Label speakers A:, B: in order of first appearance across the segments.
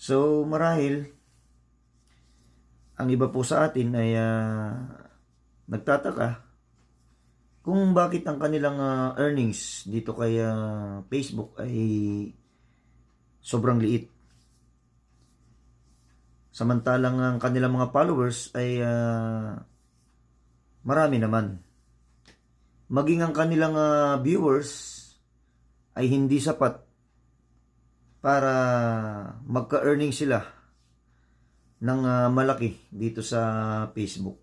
A: So marahil ang iba po sa atin ay nagtataka kung bakit ang kanilang earnings dito kay Facebook ay sobrang liit. Samantalang ang kanilang mga followers ay marami naman. Maging ang kanilang viewers ay hindi sapat para magka-earning sila ng malaki dito sa Facebook.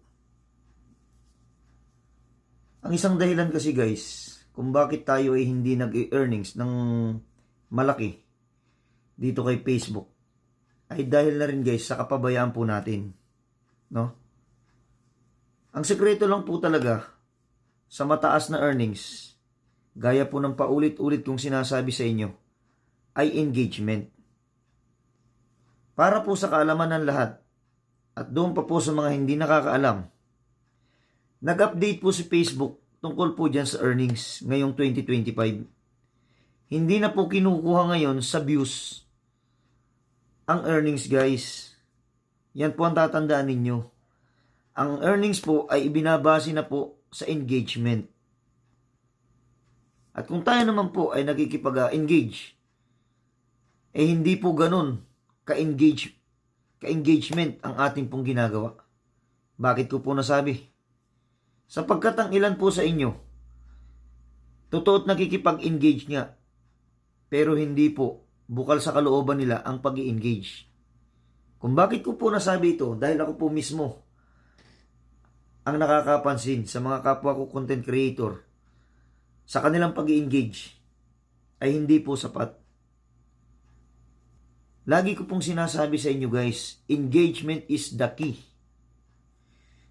A: Ang isang dahilan kasi guys, kung bakit tayo ay hindi nag-earnings ng malaki dito kay Facebook, ay dahil na rin guys sa kapabayaan po natin. No? Ang sekreto lang po talaga sa mataas na earnings, gaya po ng paulit-ulit kong sinasabi sa inyo, ay engagement. Para po sa kaalaman ng lahat, at doon pa po sa mga hindi nakakaalam, nag-update po si Facebook tungkol po dyan sa earnings ngayong 2025. Hindi na po kinukuha ngayon sa views ang earnings guys. Yan po ang tatandaan ninyo. Ang earnings po ay ibinabase na po sa engagement. At kung tayo naman po ay nakikipag-engage, eh hindi po ganun ka-engagement ang ating pong ginagawa. Bakit ko po nasabi? Sapagkat ang ilan po sa inyo, totoo't nakikipag-engage nga, pero hindi po bukal sa kalooban nila ang pag-i-engage. Kung bakit ko po nasabi ito, dahil ako po mismo ang nakakapansin sa mga kapwa ko content creator, sa kanilang pag-i-engage ay hindi po sapat. Lagi ko pong sinasabi sa inyo guys, engagement is the key.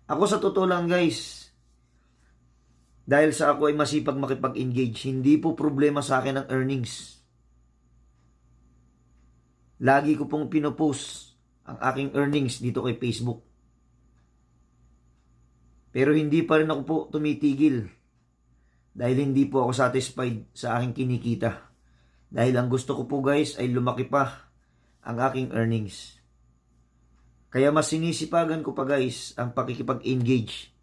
A: Ako sa totoo lang guys, dahil sa ako ay masipag makipag-engage, hindi po problema sa akin ang earnings. Lagi ko pong pinopost ang aking earnings dito kay Facebook. Pero hindi pa rin ako po tumitigil dahil hindi po ako satisfied sa aking kinikita. Dahil ang gusto ko po guys ay lumaki pa ang aking earnings. Kaya mas sinisipagan ko pa guys ang pakikipag-engage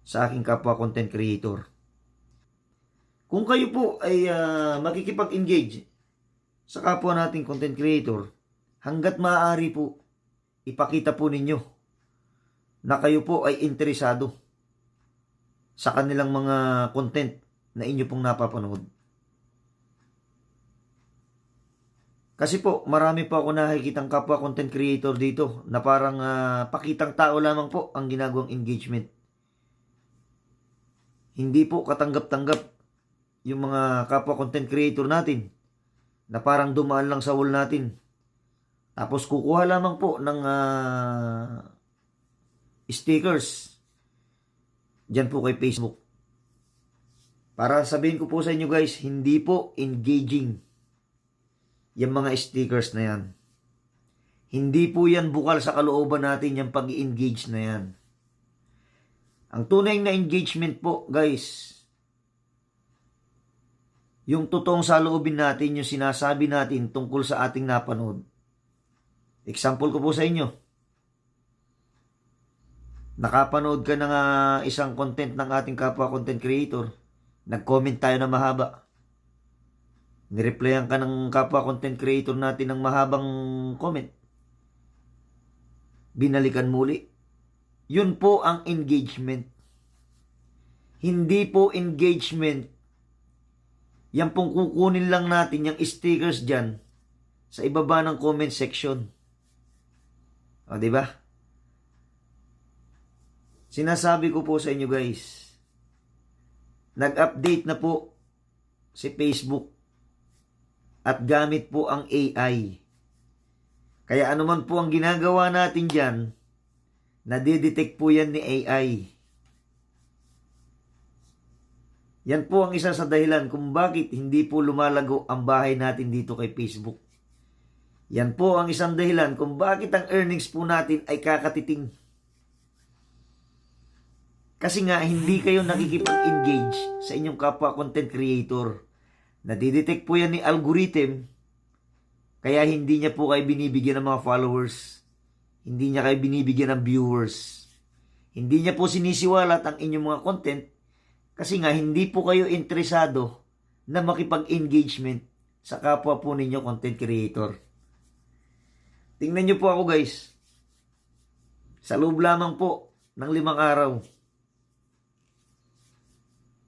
A: sa aking kapwa content creator. Kung kayo po ay makikipag-engage sa kapwa nating content creator, hanggat maaari po, ipakita po ninyo na kayo po ay interesado sa kanilang mga content na inyo pong napapanood. Kasi po, marami po ako nakikitang kapwa content creator dito na parang pakitang tao lamang po ang ginagawang engagement. Hindi po katanggap-tanggap yung mga kapwa content creator natin na parang dumaan lang sa wall natin. Tapos kukuha lamang po ng stickers dyan po kay Facebook. Para sabihin ko po sa inyo guys, hindi po engaging yung mga stickers na yan. Hindi po yan bukal sa kalooban natin yung pag-i-engage na yan. Ang tunay na engagement po guys, yung totoong saloobin natin, yung sinasabi natin tungkol sa ating napanood. Example ko po sa inyo. Nakapanood ka ng isang content ng ating kapwa content creator. Nag-comment tayo na mahaba. Nireplyan ka ng kapwa content creator natin ng mahabang comment. Binalikan muli. Yun po ang engagement. Hindi po engagement yan pong kukunin lang natin yung stickers dyan sa ibaba ng comment section. O, diba? Sinasabi ko po sa inyo guys, nag-update na po si Facebook at gamit po ang AI. Kaya anuman po ang ginagawa natin dyan, nadidetect po yan ni AI. Yan po ang isa sa dahilan kung bakit hindi po lumalago ang bahay natin dito kay Facebook. Yan po ang isang dahilan kung bakit ang earnings po natin ay kakatiting. Kasi nga hindi kayo nakikipag-engage sa inyong kapwa content creator. Nadidetect po yan ni algorithm Kaya hindi niya po kayo binibigyan ng mga followers. Hindi niya kayo binibigyan ng viewers. Hindi niya po sinisiwalat ang inyong mga content kasi nga hindi po kayo interesado na makipag-engagement sa kapwa po ninyo content creator. Tingnan niyo po ako guys. Sa loob lamang po ng 5 araw,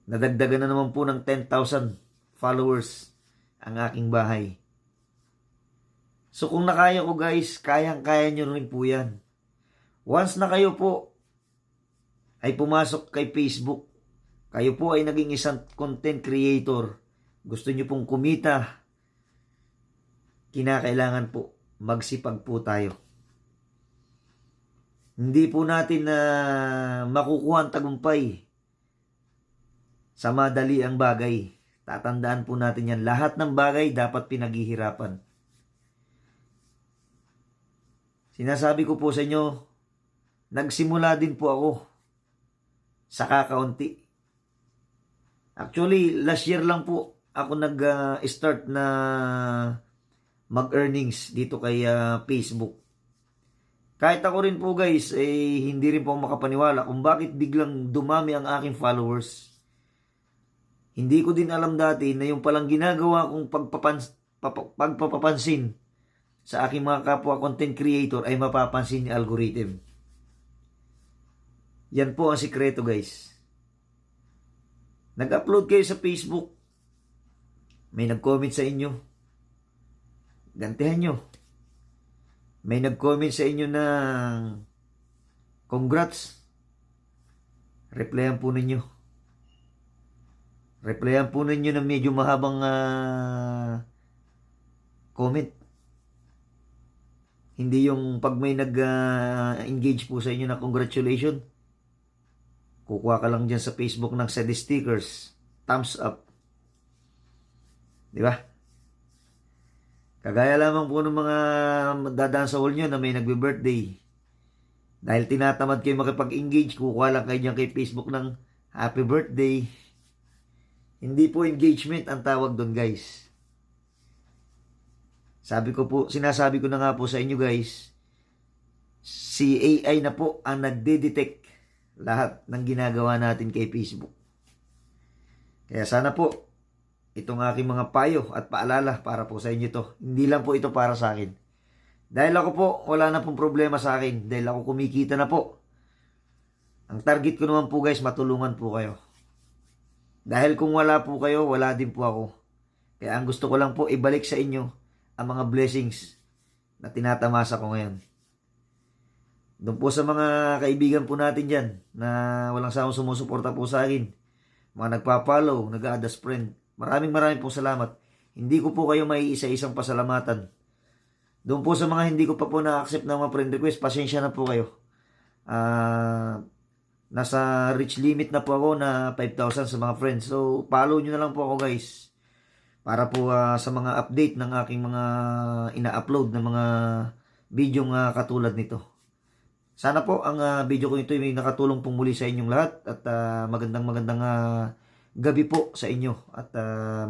A: nadagdagan na naman po ng 10,000 followers ang aking bahay. So kung nakaya ko guys, kayang-kaya nyo rin po yan. Once na kayo po ay pumasok kay Facebook, kayo po ay naging isang content creator, gusto nyo pong kumita, kinakailangan po magsipag po tayo. Hindi po natin na makukuha ang tagumpay sa madali ang bagay. Tatandaan po natin yan. Lahat ng bagay dapat pinaghihirapan. Sinasabi ko po sa inyo, nagsimula din po ako sa kakaunti. Actually, last year lang po ako nag-start na mag-earnings dito kay Facebook. Kahit ako rin po guys, hindi rin po ako makapaniwala kung bakit biglang dumami ang aking followers. Hindi ko din alam dati na yung palang ginagawa kong pagpapapansin sa aking mga kapwa content creator ay mapapansin ni algorithm. Yan po ang sikreto guys. Nag-upload kayo sa Facebook, may nag-comment sa inyo, gantihan nyo. May nag-comment sa inyo ng congrats, replyan po ninyo. Replyan po ninyo ng medyo mahabang comment. Hindi yung pag may nag-engage po sa inyo na congratulations, kukuha ka lang dyan sa Facebook ng sad stickers, thumbs up. Di ba? Kagaya lamang po ng mga dadaan sa hall nyo na may nagbe-birthday. Dahil tinatamad kayo makipag-engage, kukuha lang kayo dyan kay Facebook ng happy birthday. Hindi po engagement ang tawag doon guys. Sinasabi ko na nga po sa inyo guys, si AI na po ang nagde-detect lahat ng ginagawa natin kay Facebook. Kaya sana po, itong aking mga payo at paalala para po sa inyo to. Hindi lang po ito para sa akin. Dahil ako po, wala na pong problema sa akin. Dahil ako kumikita na po. Ang target ko naman po guys, matulungan po kayo. Dahil kung wala po kayo, wala din po ako. Kaya ang gusto ko lang po, ibalik sa inyo ang mga blessings na tinatamasa ko ngayon. Doon po sa mga kaibigan po natin dyan na walang sawang sumusuporta po sa akin, mga nagpa-follow, nag-a-add as friend, maraming po salamat. Hindi ko po kayo may isa-isang pasalamatan. Doon po sa mga hindi ko pa po na-accept ng mga friend request, pasensya na po kayo. Nasa reach limit na po ako na 5,000 sa mga friends. So, follow nyo na lang po ako guys. Para po sa mga update ng aking mga ina-upload na mga video katulad nito. Sana po ang video ko ito ay nakatulong pong muli sa inyong lahat. At magandang gabi po sa inyo. At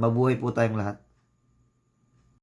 A: mabuhay po tayong lahat.